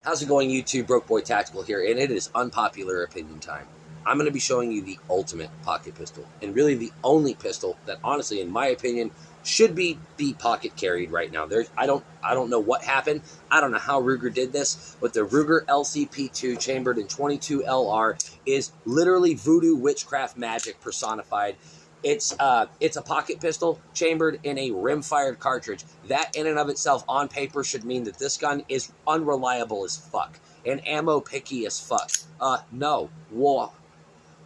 How's it going, YouTube? Broke Boy Tactical here, and it is unpopular opinion time. I'm going to be showing you the ultimate pocket pistol, and really the only pistol that, honestly, in my opinion, should be pocket carried right now. I don't know what happened. I don't know how Ruger did this, but the Ruger LCP II chambered in 22 LR is literally voodoo witchcraft magic personified. It's a pocket pistol chambered in a rim-fired cartridge. That in and of itself, on paper, should mean that this gun is unreliable as fuck and ammo picky as fuck. No. Whoa.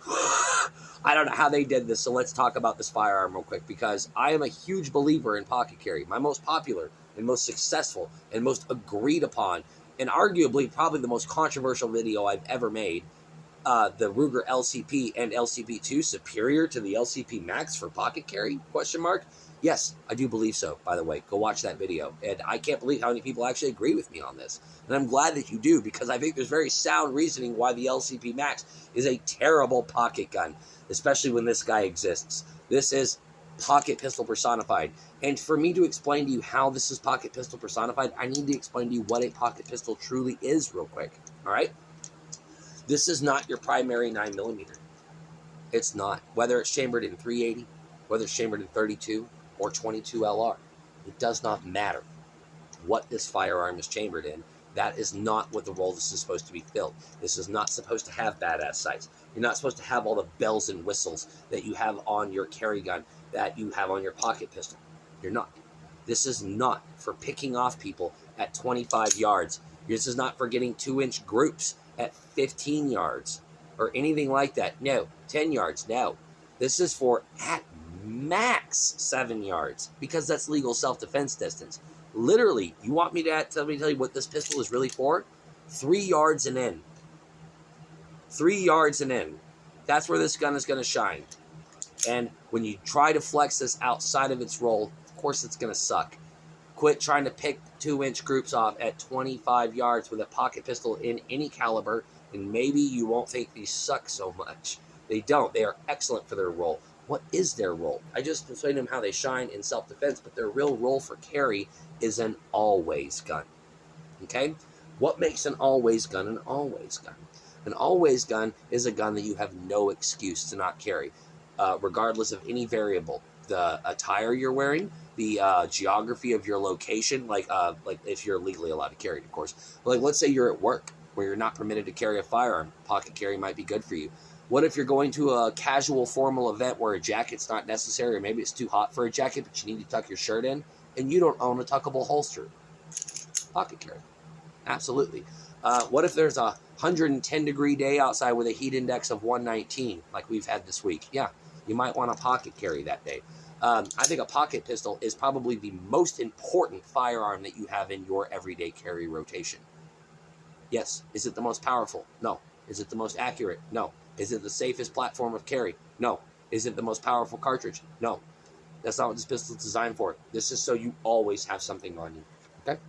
I don't know how they did this, so let's talk about this firearm real quick, because I am a huge believer in pocket carry. My most popular and most successful and most agreed upon, and arguably probably the most controversial video I've ever made, the Ruger LCP and LCP II superior to the LCP Max for pocket carry? Question mark. Yes, I do believe so, by the way. Go watch that video. And I can't believe how many people actually agree with me on this. And I'm glad that you do, because I think there's very sound reasoning why the LCP Max is a terrible pocket gun, especially when this guy exists. This is pocket pistol personified. And for me to explain to you how this is pocket pistol personified, I need to explain to you what a pocket pistol truly is real quick. All right? This is not your primary 9mm. It's not. Whether it's chambered in 380, whether it's chambered in 32 or 22 LR, it does not matter what this firearm is chambered in. That is not what the role this is supposed to be filled. This is not supposed to have badass sights. You're not supposed to have all the bells and whistles that you have on your carry gun, that you have on your pocket pistol. You're not. This is not for picking off people at 25 yards. This is not for getting 2-inch groups at 15 yards or anything like that. No. 10 yards. No. This is for at max 7 yards, because that's legal self-defense distance. Literally, you want me to tell you what this pistol is really for? 3 yards and in. 3 yards and in. That's where this gun is going to shine. And when you try to flex this outside of its role, of course it's going to suck. Quit trying to pick 2-inch groups off at 25 yards with a pocket pistol in any caliber, and maybe you won't think these suck so much. They don't. They are excellent for their role. What is their role? I just explained to them how they shine in self-defense, but their real role for carry is an always gun. Okay? What makes an always gun an always gun? An always gun is a gun that you have no excuse to not carry, regardless of any variable. The attire you're wearing, the geography of your location, like if you're legally allowed to carry it, of course. Like, let's say you're at work where you're not permitted to carry a firearm. Pocket carry might be good for you. What if you're going to a casual formal event where a jacket's not necessary, or maybe it's too hot for a jacket, but you need to tuck your shirt in, and you don't own a tuckable holster? Pocket carry. Absolutely. What if there's a 110-degree day outside with a heat index of 119, like we've had this week? Yeah, you might want a pocket carry that day. I think a pocket pistol is probably the most important firearm that you have in your everyday carry rotation. Yes. Is it the most powerful? No. Is it the most accurate? No. Is it the safest platform of carry? No. Is it the most powerful cartridge? No. That's not what this pistol is designed for. This is so you always have something on you. Okay?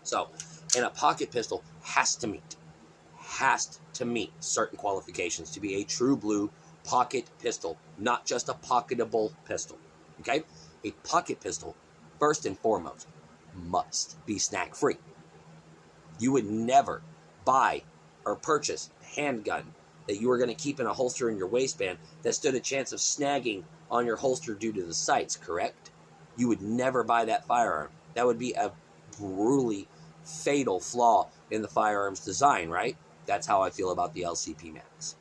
So, and a pocket pistol has to meet certain qualifications to be a true blue pocket pistol, not just a pocketable pistol. Okay? A pocket pistol, first and foremost, must be snag-free. You would never buy or purchase a handgun that you were going to keep in a holster in your waistband that stood a chance of snagging on your holster due to the sights, correct? You would never buy that firearm. That would be a brutally fatal flaw in the firearm's design, right? That's how I feel about the LCP Max,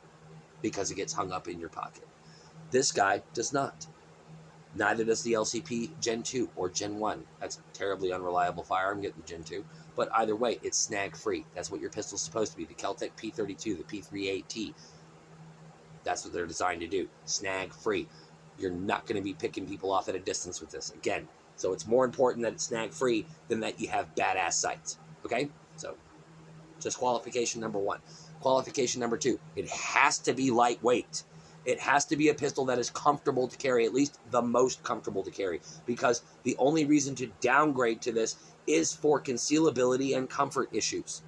because it gets hung up in your pocket. This guy does not. Neither does the LCP Gen 2 or Gen 1. That's a terribly unreliable firearm. Get the Gen 2. But either way, it's snag-free. That's what your pistol's supposed to be. The Kel-Tec P32, the P38T. That's what they're designed to do. Snag-free. You're not going to be picking people off at a distance with this. Again, so it's more important that it's snag-free than that you have badass sights. Okay? So, just qualification number 1. Qualification number 2. It has to be lightweight. It has to be a pistol that is comfortable to carry, at least the most comfortable to carry, because the only reason to downgrade to this is for concealability and comfort issues.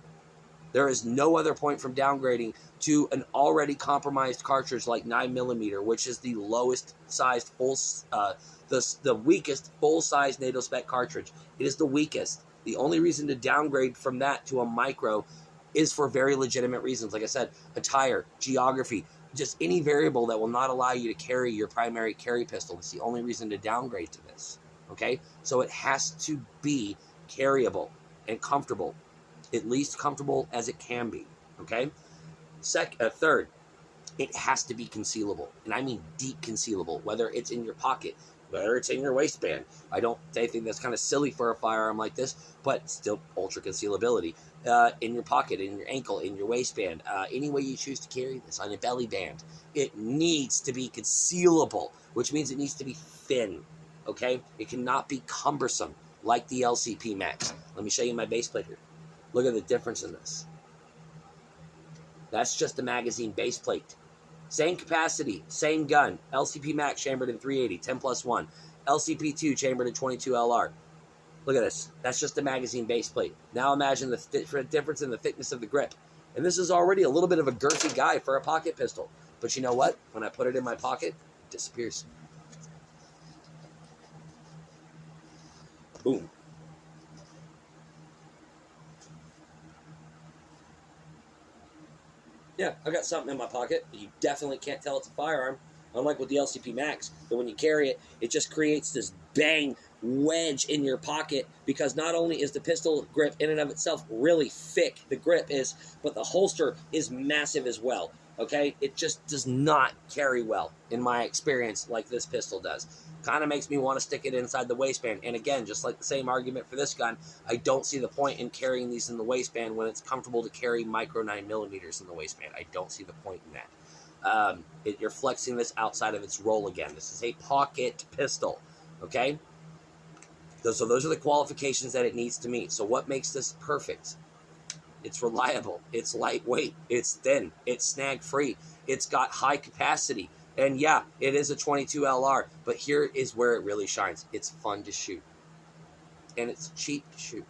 There is no other point from downgrading to an already compromised cartridge like 9mm, which is the lowest sized the weakest full-size NATO spec cartridge. It is the weakest. The only reason to downgrade from that to a micro is for very legitimate reasons. Like I said, attire, geography, just any variable that will not allow you to carry your primary carry pistol. It's the only reason to downgrade to this, okay? So it has to be carryable and comfortable, at least comfortable as it can be, okay? Third, it has to be concealable, and I mean deep concealable, whether it's in your pocket, whether it's in your waistband. I think that's kind of silly for a firearm like this, but still ultra concealability. In your pocket, in your ankle, in your waistband, any way you choose to carry this, on a belly band. It needs to be concealable, which means it needs to be thin, okay? It cannot be cumbersome like the LCP Max. Let me show you my base plate here. Look at the difference in this. That's just the magazine base plate. Same capacity, same gun. LCP Max chambered in 380, 10+1. LCP II chambered in 22 LR. Look at this. That's just the magazine base plate. Now imagine the difference in the thickness of the grip. And this is already a little bit of a girthy guy for a pocket pistol. But you know what? When I put it in my pocket, it disappears. Boom. Yeah, I got something in my pocket. You definitely can't tell it's a firearm. Unlike with the LCP Max, but when you carry it, it just creates this bang wedge in your pocket, because not only is the pistol grip in and of itself really thick, the grip is, but the holster is massive as well, okay? It just does not carry well, in my experience, like this pistol does. Kind of makes me want to stick it inside the waistband. And again, just like the same argument for this gun, I don't see the point in carrying these in the waistband when it's comfortable to carry micro 9mm in the waistband. I don't see the point in that. You're flexing this outside of its role again. This is a pocket pistol, okay? So those are the qualifications that it needs to meet. So what makes this perfect? It's reliable. It's lightweight. It's thin. It's snag-free. It's got high capacity. And yeah, it is a 22 LR, but here is where it really shines. It's fun to shoot. And it's cheap to shoot.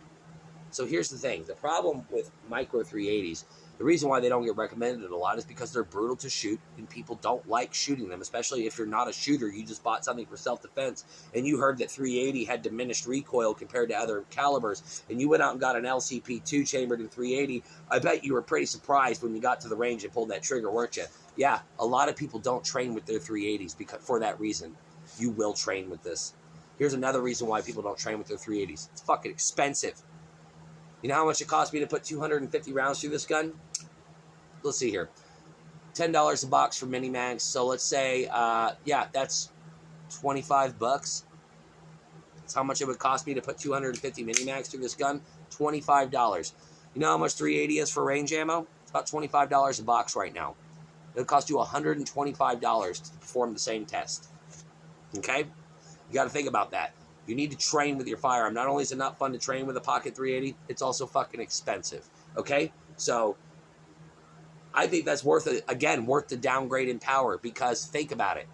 So here's the thing. The problem with micro 380s, the reason why they don't get recommended a lot is because they're brutal to shoot, and people don't like shooting them, especially if you're not a shooter. You just bought something for self-defense, and you heard that 380 had diminished recoil compared to other calibers, and you went out and got an LCP II chambered in 380. I bet you were pretty surprised when you got to the range and pulled that trigger, weren't you? Yeah, a lot of people don't train with their 380s because, for that reason. You will train with this. Here's another reason why people don't train with their 380s. It's fucking expensive. You know how much it cost me to put 250 rounds through this gun? Let's see here. $10 a box for mini mags. So let's say, yeah, that's $25. That's how much it would cost me to put 250 mini mags through this gun. $25. You know how much 380 is for range ammo? It's about $25 a box right now. It'll cost you $125 to perform the same test. Okay? You got to think about that. You need to train with your firearm. Not only is it not fun to train with a pocket 380, it's also fucking expensive. Okay? So I think that's worth it. Again, worth the downgrade in power, because think about it.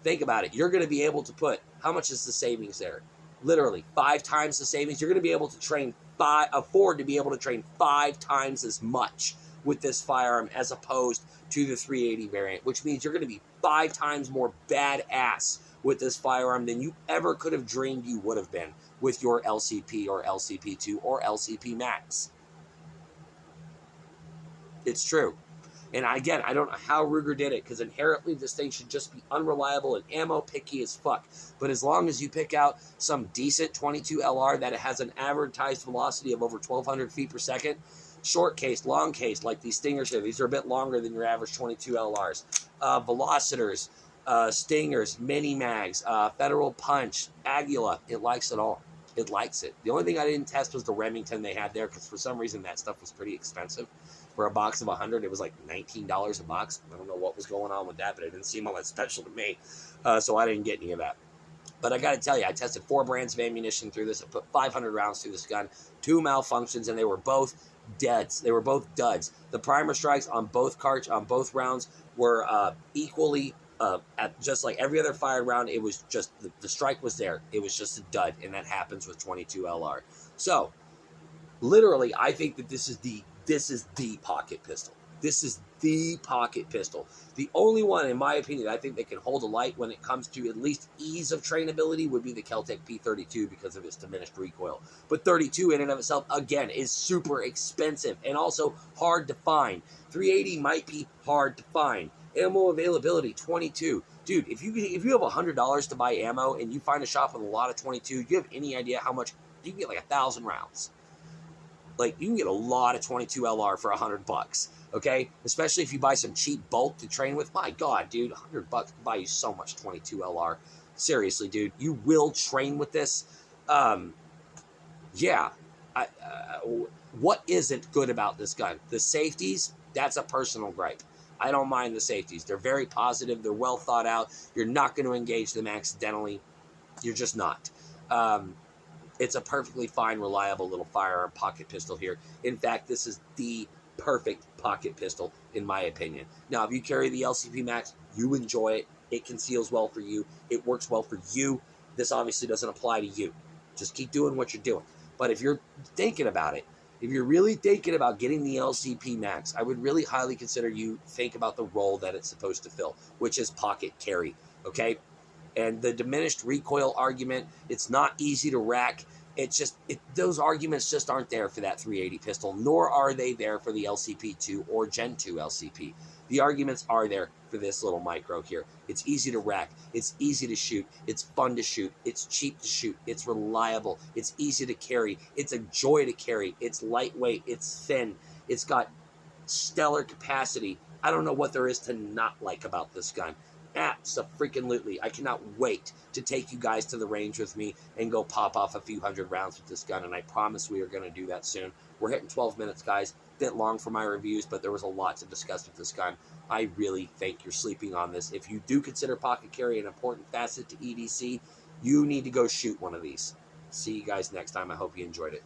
Think about it. You're going to be able to put, how much is the savings there? Literally 5 times the savings. You're going to be able to afford to be able to train 5 times as much with this firearm as opposed to the 380 variant, which means you're going to be 5 times more badass with this firearm than you ever could have dreamed you would have been with your LCP or LCP II or LCP Max. It's true. And again, I don't know how Ruger did it, because inherently this thing should just be unreliable and ammo picky as fuck. But as long as you pick out some decent 22 LR that has an advertised velocity of over 1,200 feet per second, short case, long case, like these Stingers here, these are a bit longer than your average 22 LRs. Velocitors, Stingers, Mini Mags, Federal Punch, Aguila, it likes it all. It likes it. The only thing I didn't test was the Remington they had there, because for some reason that stuff was pretty expensive. For a box of 100, it was like $19 a box. I don't know what was going on with that, but it didn't seem all that special to me, so I didn't get any of that. But I got to tell you, I tested 4 brands of ammunition through this. I put 500 rounds through this gun, 2 malfunctions, and they were both deads. They were both duds. The primer strikes on both rounds were equally, just like every other fired round. It was just, the strike was there. It was just a dud, and that happens with 22 LR. So, literally, I think that this is the pocket pistol. This is the pocket pistol. The only one, in my opinion, I think that can hold a light when it comes to at least ease of trainability would be the Kel-Tec P32 because of its diminished recoil. But 32 in and of itself, again, is super expensive and also hard to find. 380 might be hard to find. Ammo availability, 22. Dude, if you have $100 to buy ammo and you find a shop with a lot of 22, do you have any idea how much? You can get like 1,000 rounds. Like, you can get a lot of 22 LR for $100, okay? Especially if you buy some cheap bulk to train with. My God, dude, $100 can buy you so much 22 LR. Seriously, dude, you will train with this. Yeah. What isn't good about this gun? The safeties, that's a personal gripe. I don't mind the safeties. They're very positive. They're well thought out. You're not going to engage them accidentally. You're just not. It's a perfectly fine, reliable little firearm pocket pistol here. In fact, this is the perfect pocket pistol, in my opinion. Now, if you carry the LCP Max, you enjoy it. It conceals well for you. It works well for you. This obviously doesn't apply to you. Just keep doing what you're doing. But if you're thinking about it, if you're really thinking about getting the LCP Max, I would really highly consider you think about the role that it's supposed to fill, which is pocket carry, okay? And the diminished recoil argument, it's not easy to rack. Those arguments just aren't there for that 380 pistol, nor are they there for the LCP II or Gen 2 LCP. The arguments are there for this little micro here. It's easy to rack. It's easy to shoot. It's fun to shoot. It's cheap to shoot. It's reliable. It's easy to carry. It's a joy to carry. It's lightweight. It's thin. It's got stellar capacity. I don't know what there is to not like about this gun. Abso-freaking-lutely. I cannot wait to take you guys to the range with me and go pop off a few hundred rounds with this gun, and I promise we are going to do that soon. We're hitting 12 minutes, guys. Bit long for my reviews, but there was a lot to discuss with this gun. I really think you're sleeping on this. If you do consider pocket carry an important facet to EDC, you need to go shoot one of these. See you guys next time. I hope you enjoyed it.